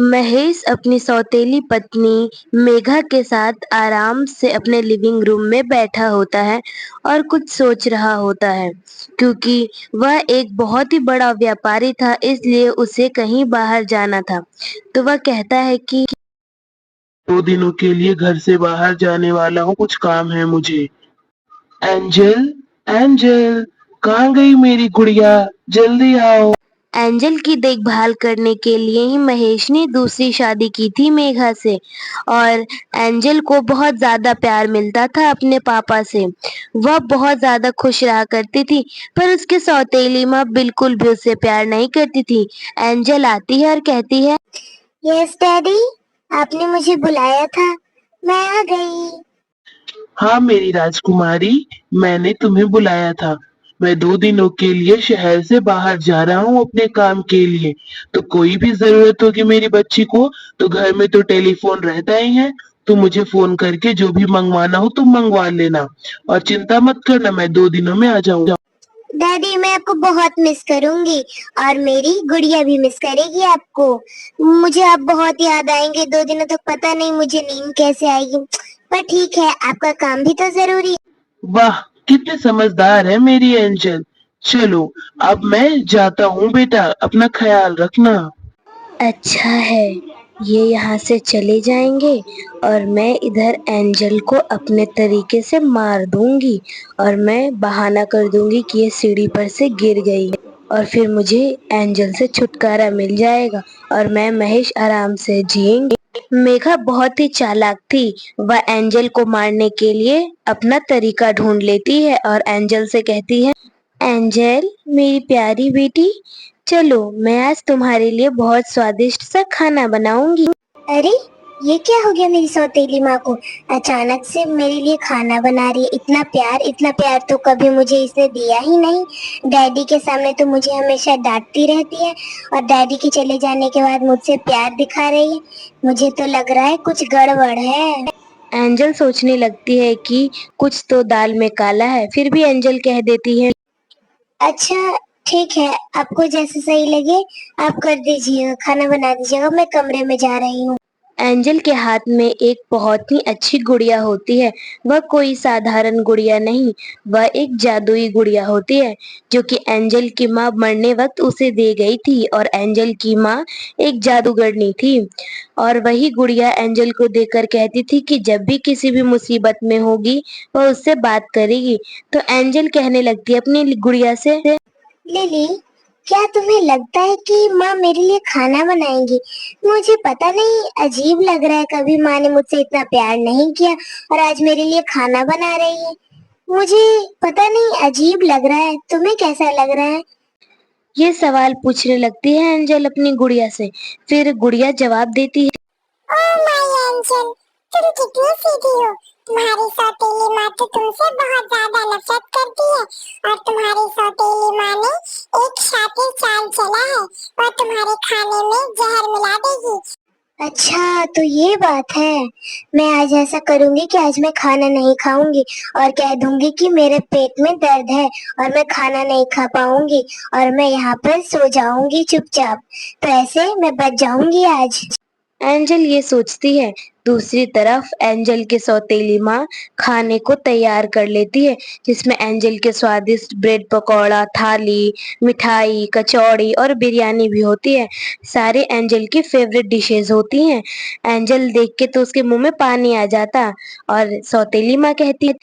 महेश अपनी सौतेली पत्नी मेघा के साथ आराम से अपने लिविंग रूम में बैठा होता है और कुछ सोच रहा होता है। क्योंकि वह एक बहुत ही बड़ा व्यापारी था, इसलिए उसे कहीं बाहर जाना था। तो वह कहता है कि 2 दिनों के लिए घर से बाहर जाने वाला हूँ, कुछ काम है मुझे। एंजल, एंजल, कहाँ गई मेरी गुड़िया? जल्दी आओ। एंजल की देखभाल करने के लिए ही महेश ने दूसरी शादी की थी मेघा से, और एंजल को बहुत ज्यादा प्यार मिलता था अपने पापा से। वह बहुत ज्यादा खुश रहा करती थी, पर उसकी सौतेली माँ बिल्कुल भी उससे प्यार नहीं करती थी। एंजल आती है और कहती है, यस डैडी, आपने मुझे बुलाया था, मैं आ गई। हाँ मेरी राजकुमारी, मैंने तुम्हें बुलाया था। मैं 2 दिनों के लिए शहर से बाहर जा रहा हूँ अपने काम के लिए। तो कोई भी जरूरत होगी मेरी बच्ची को, तो घर में तो टेलीफोन रहता ही है। तुम मुझे फोन करके जो भी मंगवाना हो तुम मंगवा लेना। और चिंता मत करना, मैं 2 दिनों में आ जाऊंगा। डैडी, मैं आपको बहुत मिस करूंगी और मेरी गुड़िया भी मिस करेगी आपको। मुझे आप बहुत याद आएंगे 2 दिनों तक, पता नहीं मुझे नींद कैसे आएगी। पर ठीक है, आपका काम भी तो जरूरी है। वाह, कितने समझदार है मेरी एंजल। चलो, अब मैं जाता हूँ बेटा, अपना ख्याल रखना। अच्छा है, ये यहाँ से चले जाएंगे और मैं इधर एंजल को अपने तरीके से मार दूंगी, और मैं बहाना कर दूंगी कि ये सीढ़ी पर से गिर गई, और फिर मुझे एंजल से छुटकारा मिल जाएगा और मैं महेश आराम से जिएंगे। मेघा बहुत ही चालाक थी। वह एंजल को मारने के लिए अपना तरीका ढूंढ लेती है और एंजल से कहती है, एंजल मेरी प्यारी बेटी, चलो मैं आज तुम्हारे लिए बहुत स्वादिष्ट सा खाना बनाऊंगी। अरे, ये क्या हो गया मेरी सौतेली माँ को? अचानक से मेरे लिए खाना बना रही है। इतना प्यार तो कभी मुझे इसने दिया ही नहीं। डैडी के सामने तो मुझे हमेशा डांटती रहती है, और डैडी के चले जाने के बाद मुझसे प्यार दिखा रही है। मुझे तो लग रहा है कुछ गड़बड़ है। एंजल सोचने लगती है कि कुछ तो दाल में काला है, फिर भी एंजल कह देती है, अच्छा, ठीक है, आपको जैसे सही लगे आप कर दीजिएगा, खाना बना दीजिएगा, मैं कमरे में जा रही हूँ। एंजल के हाथ में एक बहुत ही अच्छी गुड़िया होती है। वह कोई साधारण गुड़िया नहीं, वह एक जादुई गुड़िया होती है, जो कि एंजल की माँ मरने वक्त उसे दे गई थी, और एंजल की माँ एक जादूगरनी थी। और वही गुड़िया एंजल को देकर कहती थी कि जब भी किसी भी मुसीबत में होगी वह उससे बात करेगी। तो एंजल कहने लगती है अपनी गुड़िया से, लिली, क्या तुम्हें लगता है कि माँ मेरे लिए खाना बनाएंगी? मुझे पता नहीं, अजीब लग रहा है, कभी माँ ने मुझसे इतना प्यार नहीं किया और आज मेरे लिए खाना बना रही है। मुझे पता नहीं, अजीब लग रहा है। तुम्हें कैसा लग रहा है? ये सवाल पूछने लगती है एंजल अपनी गुड़िया से। फिर गुड़िया जवाब देती है, ओह माय एंजल, तुम कितनी सीधी हो। तुम्हारी सौतेली माँ तो तुमसे बहुत ज्यादा नफरत करती है, और तुम्हारी सौतेली माँ ने एक शातिर चाल चला है, और तुम्हारे खाने में जहर मिला देगी। अच्छा, तो ये बात है। मैं आज ऐसा करूंगी कि आज मैं खाना नहीं खाऊंगी और कह दूंगी कि मेरे पेट में दर्द है और मैं खाना नहीं खा पाऊंगी, और मैं यहाँ पर सो जाऊंगी चुपचाप। तो ऐसे मैं बच जाऊंगी आज। एंजल ये सोचती है। दूसरी तरफ एंजल की सौतेली माँ खाने को तैयार कर लेती है, जिसमें एंजल के स्वादिष्ट ब्रेड पकौड़ा, थाली, मिठाई, कचौड़ी और बिरयानी भी होती है। सारे एंजल की फेवरेट डिशेज होती हैं। एंजल देख के तो उसके मुंह में पानी आ जाता, और सौतेली माँ कहती है,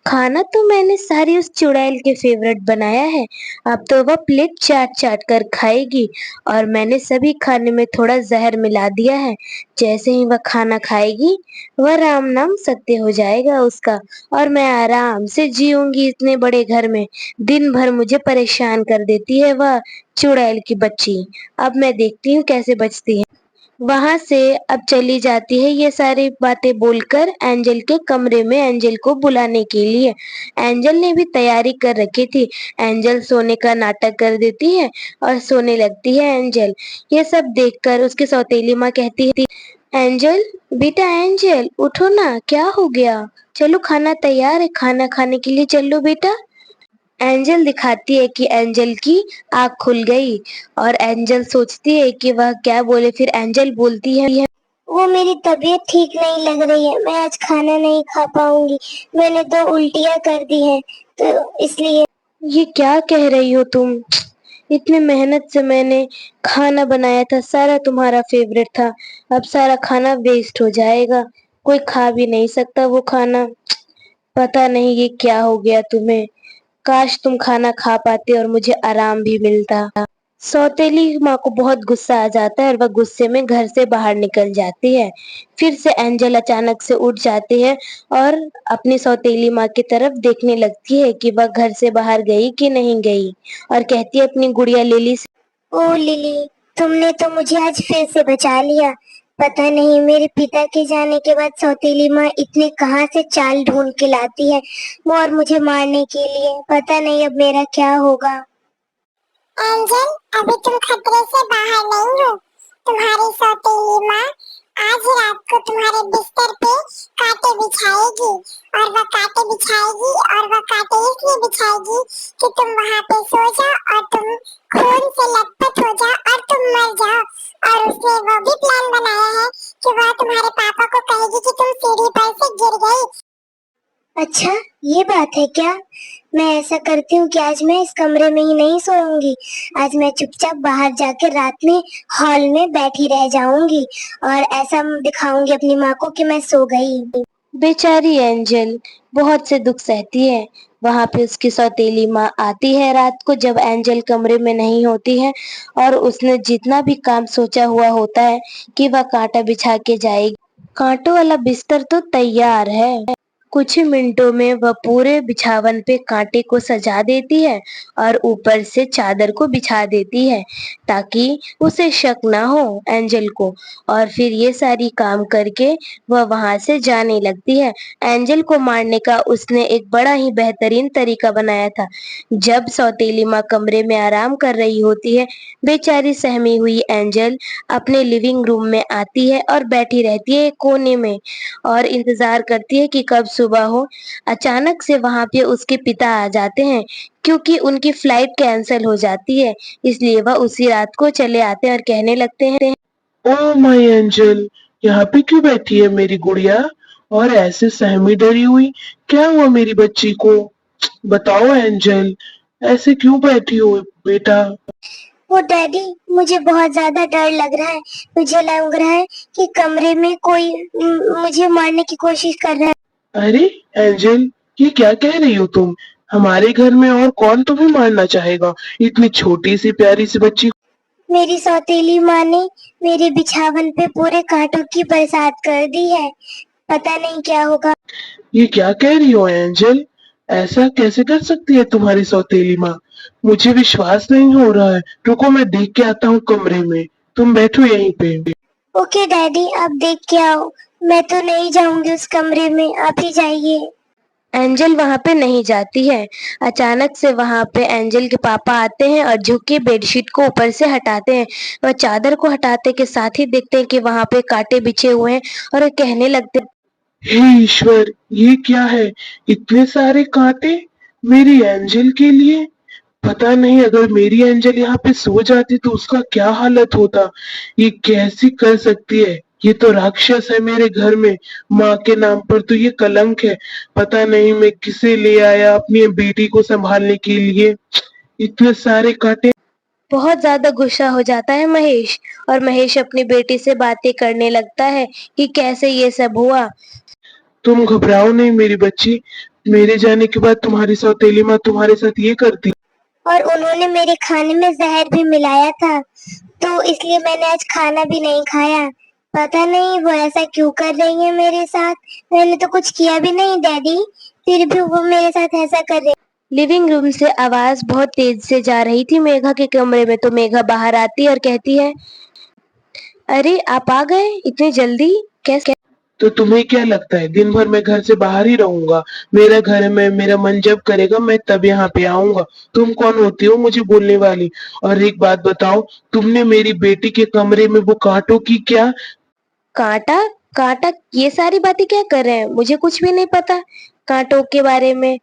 खाना तो मैंने सारी उस चुड़ैल के फेवरेट बनाया है। अब तो वह प्लेट चाट चाट कर खाएगी, और मैंने सभी खाने में थोड़ा जहर मिला दिया है। जैसे ही वह खाना खाएगी, वह राम नाम सत्य हो जाएगा उसका, और मैं आराम से जीऊंगी इतने बड़े घर में। दिन भर मुझे परेशान कर देती है वह चुड़ैल की बच्ची। अब मैं देखती हूँ कैसे बचती है। वहां से अब चली जाती है ये सारी बातें बोलकर एंजल के कमरे में एंजल को बुलाने के लिए। एंजल ने भी तैयारी कर रखी थी। एंजल सोने का नाटक कर देती है और सोने लगती है एंजल। ये सब देखकर उसकी सौतेली माँ कहती है, एंजल बेटा, एंजल उठो ना, क्या हो गया? चलो खाना तैयार है, खाना खाने के लिए चलो बेटा। एंजल दिखाती है कि एंजल की आँख खुल गई और एंजल सोचती है कि वह क्या बोले। फिर एंजल बोलती है, वो मेरी तबीयत ठीक नहीं लग रही है, मैं आज खाना नहीं खा पाऊंगी, मैंने 2 उल्टियाँ कर दी हैं, तो इसलिए। ये क्या कह रही हो तुम? इतनी मेहनत से मैंने खाना बनाया था, सारा तुम्हारा फेवरेट था, अब सारा खाना वेस्ट हो जाएगा, कोई खा भी नहीं सकता वो खाना। पता नहीं ये क्या हो गया तुम्हें, काश तुम खाना खा पाते और मुझे आराम भी मिलता। सौतेली माँ को बहुत गुस्सा आ जाता है और वह गुस्से में घर से बाहर निकल जाती है। फिर से एंजल अचानक से उठ जाती है और अपनी सौतेली माँ की तरफ देखने लगती है कि वह घर से बाहर गई कि नहीं गई, और कहती है अपनी गुड़िया लिली से, ओ लिली, तुमने तो मुझे आज फिर से बचा लिया। पता नहीं मेरे पिता के जाने के बाद सौतेली माँ इतने कहाँ से चाल ढूंढ के लाती है और मुझे मारने के लिए। पता नहीं अब मेरा क्या होगा। एंजल, अभी तुम खतरे से बाहर नहीं हो। तुम्हारी सौतेली माँ आज रात को तुम्हारे बिस्तर पे कांटे बिछाएगी, और वह कांटे बिछाएगी और वह कांटे इसलिए बिछाएगी कि तुम वहाँ पे सो जाओ और तुम खून से लथपथ हो जाओ और तुम मर जाओ। और उसने वो भी प्लान बनाया है कि वह तुम्हारे पापा को कहेगी कि तुम सीढ़ी पर से गिर गई। अच्छा, ये बात है क्या? मैं ऐसा करती हूँ कि आज मैं इस कमरे में ही नहीं सोऊंगी। आज मैं चुपचाप बाहर जाकर रात में हॉल में बैठी रह जाऊंगी और ऐसा दिखाऊंगी अपनी माँ को कि मैं सो गई। बेचारी एंजल बहुत से दुख सहती है। वहां पे उसकी सौतेली माँ आती है रात को जब एंजल कमरे में नहीं होती है, और उसने जितना भी काम सोचा हुआ होता है कि वह कांटा बिछा के जाएगी, कांटों वाला बिस्तर तो तैयार है। कुछ ही मिनटों में वह पूरे बिछावन पे कांटे को सजा देती है और ऊपर से चादर को बिछा देती है ताकि उसे शक ना हो एंजल को। और फिर ये सारी काम करके वह वहां से जाने लगती है। एंजल को मारने का उसने एक बड़ा ही बेहतरीन तरीका बनाया था। जब सौतेली माँ कमरे में आराम कर रही होती है, बेचारी सहमी हुई एंजल अपने लिविंग रूम में आती है और बैठी रहती है एक कोने में और इंतजार करती है कि कब सुबह हो। अचानक से वहां पे उसके पिता आ जाते हैं क्योंकि उनकी फ्लाइट कैंसिल हो जाती है, इसलिए वह उसी रात को चले आते हैं और कहने लगते हैं, ओ माय एंजल, यहाँ पे क्यों बैठी है मेरी गुड़िया और ऐसे सहमी डरी हुई? क्या हुआ मेरी बच्ची को? बताओ एंजल, ऐसे क्यों बैठी हो बेटा? वो डैडी, मुझे बहुत ज्यादा डर लग रहा है। मुझे लग रहा है कि कमरे में कोई मुझे मारने की कोशिश कर रहा है। अरे एंजल, ये क्या कह रही हो तुम? हमारे घर में और कौन तुम्हें मारना चाहेगा, इतनी छोटी सी प्यारी सी बच्ची? मेरी सौतेली माँ ने मेरे बिछावन पे पूरे कांटों की बरसात कर दी है। पता नहीं क्या होगा। ये क्या कह रही हो एंजल? ऐसा कैसे कर सकती है तुम्हारी सौतेली माँ? मुझे विश्वास नहीं हो रहा है। रुको, मैं देख के आता हूँ कमरे में। तुम बैठो यहीं पे। ओके डैडी, आप देख के आओ। मैं तो नहीं जाऊंगी उस कमरे में, आप ही जाइए। एंजल वहां पे नहीं जाती है। अचानक से वहां पे एंजल के पापा आते हैं और झुक के बेडशीट को ऊपर से हटाते हैं। वह चादर को हटाते के साथ ही देखते हैं कि वहां पे कांटे बिछे हुए हैं और वे कहने लगते हैं, हे ईश्वर, ये क्या है? इतने सारे कांटे मेरी एंजल के लिए। पता नहीं अगर मेरी एंजल यहाँ पे सो जाती तो उसका क्या हालत होता। ये कैसी कर सकती है? ये तो राक्षस है मेरे घर में। माँ के नाम पर तो ये कलंक है। पता नहीं मैं किसे ले आया अपनी बेटी को संभालने के लिए। इतने सारे कांटे। बहुत ज्यादा गुस्सा हो जाता है महेश, और महेश अपनी बेटी से बातें करने लगता है कि कैसे ये सब हुआ। तुम घबराओ नहीं मेरी बच्ची, मेरे जाने के बाद तुम्हारी सौतेली माँ तुम्हारे साथ ये करती। और उन्होंने मेरे खाने में जहर भी मिलाया था, तो इसलिए मैंने आज खाना भी नहीं खाया। पता नहीं वो ऐसा क्यों कर रही है मेरे साथ। मैंने तो कुछ किया भी नहीं डैडी, फिर भी वो मेरे साथ ऐसा कर रही। लिविंग रूम से आवाज बहुत तेज से जा रही थी मेघा के कमरे में, तो मेघा बाहर आती है और कहती है, अरे आप आ गए इतनी जल्दी, कैसे? तो तुम्हें क्या लगता है दिन भर मैं घर से बाहर ही रहूंगा? मेरा घर है, मैं मेरा मन जब करेगा मैं तब यहाँ पे आऊंगा। तुम कौन होती हो मुझे बोलने वाली? और एक बात बताओ, तुमने मेरी बेटी के कमरे में वो कांटों की क्या? कांटा? कांटा? ये सारी बातें क्या कर रहे हैं? मुझे कुछ भी नहीं पता कांटों के बारे में।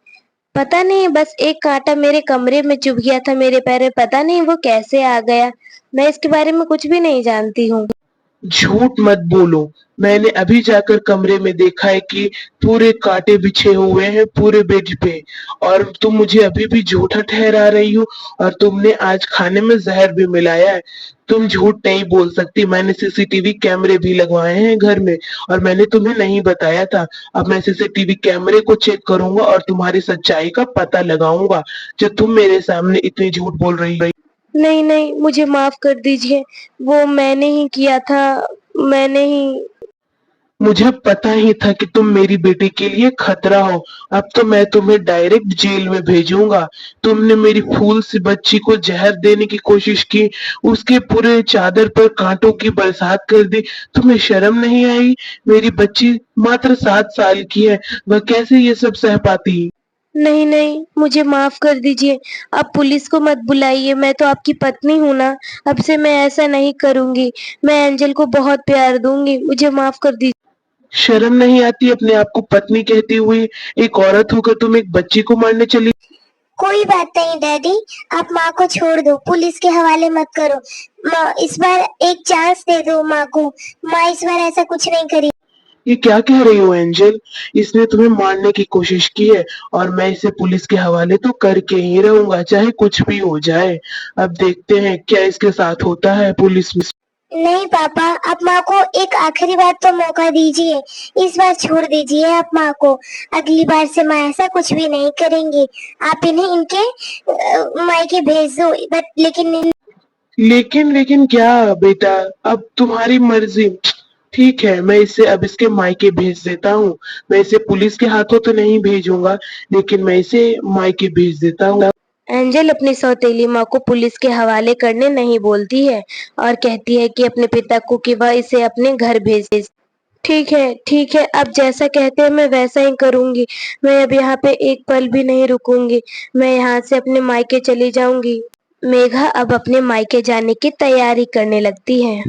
पता नहीं, बस एक कांटा मेरे कमरे में चुभ गया था मेरे पैर में, पता नहीं वो कैसे आ गया। मैं इसके बारे में कुछ भी नहीं जानती हूँ। झूठ मत बोलो। मैंने अभी जाकर कमरे में देखा है कि पूरे कांटे बिछे हुए हैं पूरे बेड पे, और तुम मुझे अभी भी झूठा ठहरा रही हो, और तुमने आज खाने में जहर भी मिलाया है। तुम झूठ नहीं बोल सकती। मैंने सीसीटीवी कैमरे भी लगवाए हैं घर में, और मैंने तुम्हें नहीं बताया था। अब मैं सीसीटीवी कैमरे को चेक करूंगा और तुम्हारी सच्चाई का पता लगाऊंगा, जो तुम मेरे सामने इतनी झूठ बोल रही हो। नहीं, नहीं, मुझे माफ कर दीजिए। वो मैंने ही किया था, मैंने ही। मुझे पता ही था कि तुम मेरी बेटी के लिए खतरा हो। अब तो मैं तुम्हें डायरेक्ट जेल में भेजूंगा। तुमने मेरी फूल सी बच्ची को जहर देने की कोशिश की, उसके पूरे चादर पर कांटों की बरसात कर दी। तुम्हें शर्म नहीं आई? मेरी बच्ची मात्र 7 साल की है, वह कैसे ये सब सह पाती? नहीं, नहीं, मुझे माफ कर दीजिए। आप पुलिस को मत बुलाइए, मैं तो आपकी पत्नी हूँ ना। अब से मैं ऐसा नहीं करूँगी। मैं एंजल को बहुत प्यार दूँगी। मुझे माफ कर दीजिए। शर्म नहीं आती अपने आप को पत्नी कहती हुई? एक औरत होकर तुम एक बच्ची को मारने चली। कोई बात नहीं डैडी, आप माँ को छोड़ दो, पुलिस के हवाले मत करो। माँ इस बार एक चांस दे दो माँ को। माँ इस बार ऐसा कुछ नहीं करी। ये क्या कह रही हो एंजल? इसने तुम्हें मारने की कोशिश की है, और मैं इसे पुलिस के हवाले तो करके ही रहूंगा, चाहे कुछ भी हो जाए। अब देखते हैं क्या इसके साथ होता है पुलिस में। नहीं पापा, आप माँ को एक आखिरी बार तो मौका दीजिए। इस बार छोड़ दीजिए आप माँ को। अगली बार से माँ ऐसा कुछ भी नहीं करेंगी। आप इन्हें इनके मायके भेज दो, बट लेकिन लेकिन क्या बेटा? अब तुम्हारी मर्जी। ठीक है, मैं इसे अब इसके मायके भेज देता हूँ। मैं इसे पुलिस के हाथों तो नहीं भेजूंगा, लेकिन मैं इसे मायके भेज देता हूँ। एंजल अपनी सौतेली माँ को पुलिस के हवाले करने नहीं बोलती है और कहती है कि अपने पिता को कि वह इसे अपने घर भेज दे। ठीक है, ठीक है, अब जैसा कहते हैं मैं वैसा ही करूँगी। मैं अब यहाँ पे एक पल भी नहीं रुकूँगी। मैं यहाँ से अपने मायके चली जाऊँगी। मेघा अब अपने मायके जाने की तैयारी करने लगती है।